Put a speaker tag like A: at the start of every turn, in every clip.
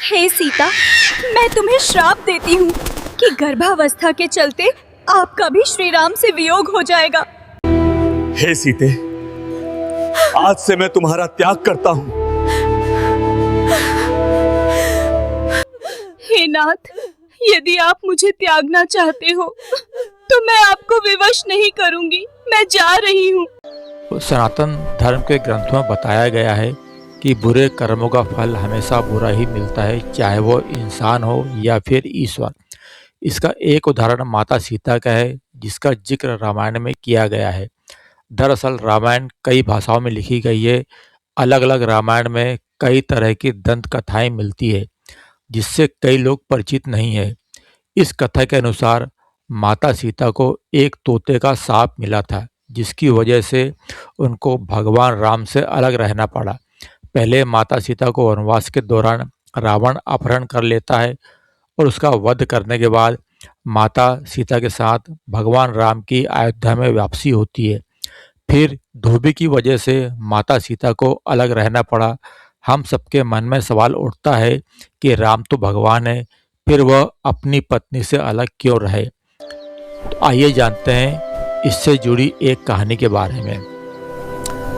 A: हे सीता, मैं तुम्हें श्राप देती हूँ कि गर्भावस्था के चलते आपका भी श्री राम से वियोग हो जाएगा।
B: हे सीते, आज से मैं तुम्हारा त्याग करता हूँ।
A: हे नाथ, यदि आप मुझे त्यागना चाहते हो तो मैं आपको विवश नहीं करूंगी। मैं जा रही हूँ।
C: सनातन धर्म के ग्रंथों में बताया गया है कि बुरे कर्मों का फल हमेशा बुरा ही मिलता है, चाहे वो इंसान हो या फिर ईश्वर। इसका एक उदाहरण माता सीता का है, जिसका जिक्र रामायण में किया गया है। दरअसल रामायण कई भाषाओं में लिखी गई है। अलग अलग रामायण में कई तरह की दंत कथाएं मिलती है, जिससे कई लोग परिचित नहीं है। इस कथा के अनुसार माता सीता को एक तोते का शाप मिला था, जिसकी वजह से उनको भगवान राम से अलग रहना पड़ा। पहले माता सीता को वनवास के दौरान रावण अपहरण कर लेता है और उसका वध करने के बाद माता सीता के साथ भगवान राम की अयोध्या में वापसी होती है। फिर धोबी की वजह से माता सीता को अलग रहना पड़ा। हम सबके मन में सवाल उठता है कि राम तो भगवान है, फिर वह अपनी पत्नी से अलग क्यों रहे। तो आइए जानते हैं इससे जुड़ी एक कहानी के बारे में।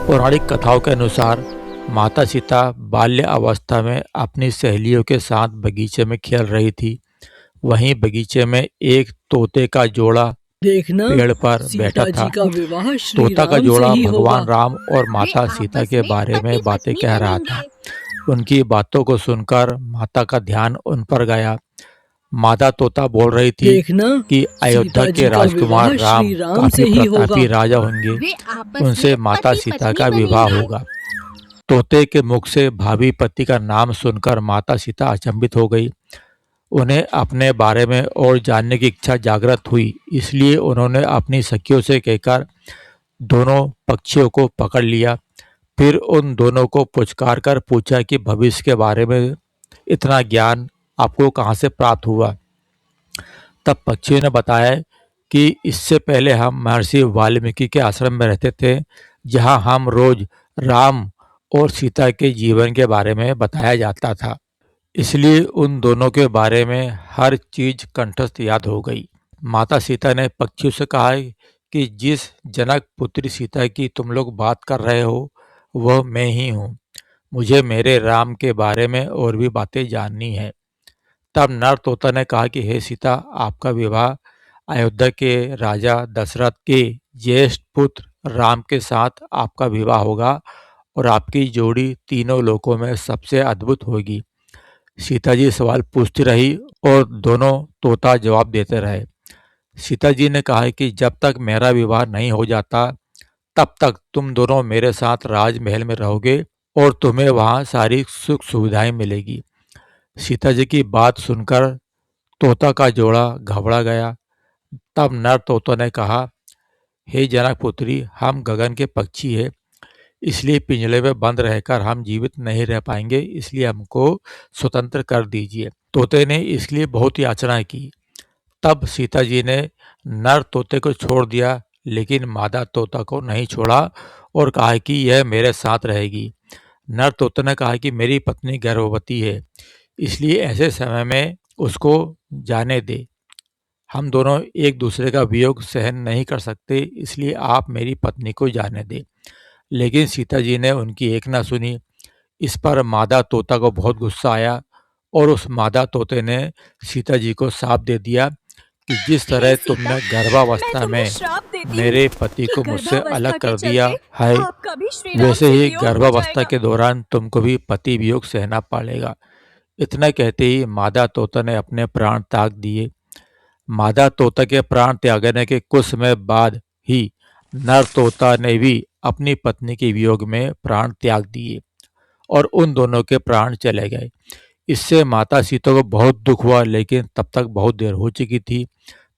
C: पौराणिक कथाओं के अनुसार माता सीता बाल्य अवस्था में अपनी सहेलियों के साथ बगीचे में खेल रही थी। वहीं बगीचे में एक तोते का जोड़ा
D: देखना
C: पेड़ पर
D: सीता
C: बैठा
D: जी
C: था।
D: का विवाह श्री
C: तोता का
D: राम से
C: जोड़ा
D: ही
C: भगवान
D: होगा।
C: राम और माता सीता के बारे में बातें कह रहा था। उनकी बातों को सुनकर माता का ध्यान उन पर गया। मादा तोता बोल रही थी
D: देखना
C: कि अयोध्या
D: सीता जी
C: के
D: का
C: राजकुमार
D: विवाह
C: राम
D: श्री राम
C: काफी
D: से ही होगा।
C: प्रतापी राजा होंगे, उनसे माता सीता का विवाह होगा। तोते के मुख से भावी पति का नाम सुनकर माता सीता अचंभित हो गई। उन्हें अपने बारे में और जानने की इच्छा जागृत हुई, इसलिए उन्होंने अपनी सखियों से कहकर दोनों पक्षियों को पकड़ लिया। फिर उन दोनों को पुचकार कर पूछा कि भविष्य के बारे में इतना ज्ञान आपको कहाँ से प्राप्त हुआ। तब पक्षियों ने बताया कि इससे पहले हम महर्षि वाल्मीकि के आश्रम में रहते थे, जहाँ हम रोज राम और सीता के जीवन के बारे में बताया जाता था। इसलिए उन दोनों के बारे में हर चीज कंठस्थ याद हो गई। माता सीता ने पक्षियों से कहा कि जिस जनक पुत्री सीता की तुम लोग बात कर रहे हो, वह मैं ही हूँ। मुझे मेरे राम के बारे में और भी बातें जाननी है। तब नर तोता ने कहा कि हे सीता, आपका विवाह अयोध्या के राजा दशरथ के ज्येष्ठ पुत्र राम के साथ आपका विवाह होगा और आपकी जोड़ी तीनों लोकों में सबसे अद्भुत होगी। सीता जी सवाल पूछती रही और दोनों तोता जवाब देते रहे। सीता जी ने कहा कि जब तक मेरा विवाह नहीं हो जाता, तब तक तुम दोनों मेरे साथ राजमहल में रहोगे और तुम्हें वहाँ सारी सुख सुविधाएं मिलेगी। सीता जी की बात सुनकर तोता का जोड़ा घबरा गया। तब नर तोता ने कहा, हे जनक पुत्री, हम गगन के पक्षी हैं, इसलिए पिंजरे में बंद रहकर हम जीवित नहीं रह पाएंगे, इसलिए हमको स्वतंत्र कर दीजिए। तोते ने इसलिए बहुत याचना की। तब सीता जी ने नर तोते को छोड़ दिया, लेकिन मादा तोता को नहीं छोड़ा और कहा कि यह मेरे साथ रहेगी। नर तोते ने कहा कि मेरी पत्नी गर्भवती है, इसलिए ऐसे समय में उसको जाने दे। हम दोनों एक दूसरे का वियोग सहन नहीं कर सकते, इसलिए आप मेरी पत्नी को जाने दें। लेकिन सीता जी ने उनकी एक ना सुनी। इस पर मादा तोता को बहुत गुस्सा आया और उस मादा तोते ने सीता जी को शाप दे दिया कि जिस तरह
A: हे सीता,
C: तुमने
A: मैं
C: गर्भावस्था
A: तुम्हें
C: में
A: श्राप देती हूँ
C: मेरे पति
A: कि
C: को मुझसे
A: गर्भावस्था
C: अलग
A: के
C: कर दिया
A: चलते
C: है,
A: आपका भी श्री राम
C: वैसे
A: से
C: ही
A: वियोग हो
C: गर्भावस्था
A: जाएगा।
C: के दौरान तुमको भी पति वियोग सहना पड़ेगा। इतना कहते ही मादा तोता ने अपने प्राण त्याग दिए। मादा तोता के प्राण त्यागने के कुछ समय बाद ही नर तोता ने भी अपनी पत्नी के वियोग में प्राण त्याग दिए और उन दोनों के प्राण चले गए। इससे माता सीता को बहुत दुख हुआ, लेकिन तब तक बहुत देर हो चुकी थी।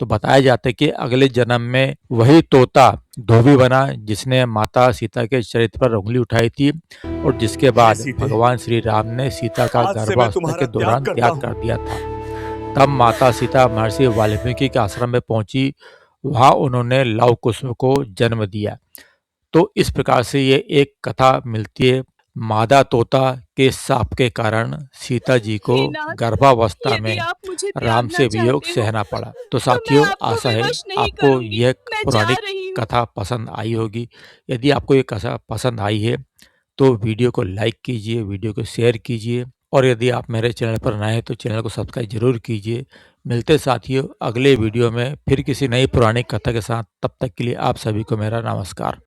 C: तो बताया जाता है कि अगले जन्म में वही तोता धोबी बना जिसने माता सीता के चरित्र पर उंगली उठाई थी और जिसके
B: हे
C: बाद
B: सीते,
C: भगवान श्री राम ने सीता का
B: आज से मैं
C: गर्भावस्था
B: तुम्हारा
C: के
B: त्याग
C: दौरान
B: करता
C: त्याग
B: हूँ।
C: कर दिया था। तब माता सीता महर्षि वाल्मीकि के आश्रम में पहुंची। वहां उन्होंने लव कुश को जन्म दिया। तो इस प्रकार से ये एक कथा मिलती है। मादा तोता के शाप के कारण सीता जी को
A: हे नाथ,
C: गर्भावस्था
A: यदि
C: में
A: आप मुझे
C: राम
A: त्यागना
C: से वियोग
A: चाहते हो,
C: सहना पड़ा। तो
A: तो
C: साथियों,
A: मैं आपको
C: आशा है
A: विवश नहीं
C: आपको
A: करूंगी।
C: यह
A: मैं जा
C: पौराणिक
A: रही हूँ।
C: कथा पसंद आई होगी। यदि आपको ये कथा पसंद आई है तो वीडियो को लाइक कीजिए, वीडियो को शेयर कीजिए और यदि आप मेरे चैनल पर नए हैं तो चैनल को सब्सक्राइब जरूर कीजिए। मिलते साथियों अगले वीडियो में फिर किसी नई पौराणिक कथा के साथ। तब तक के लिए आप सभी को मेरा नमस्कार।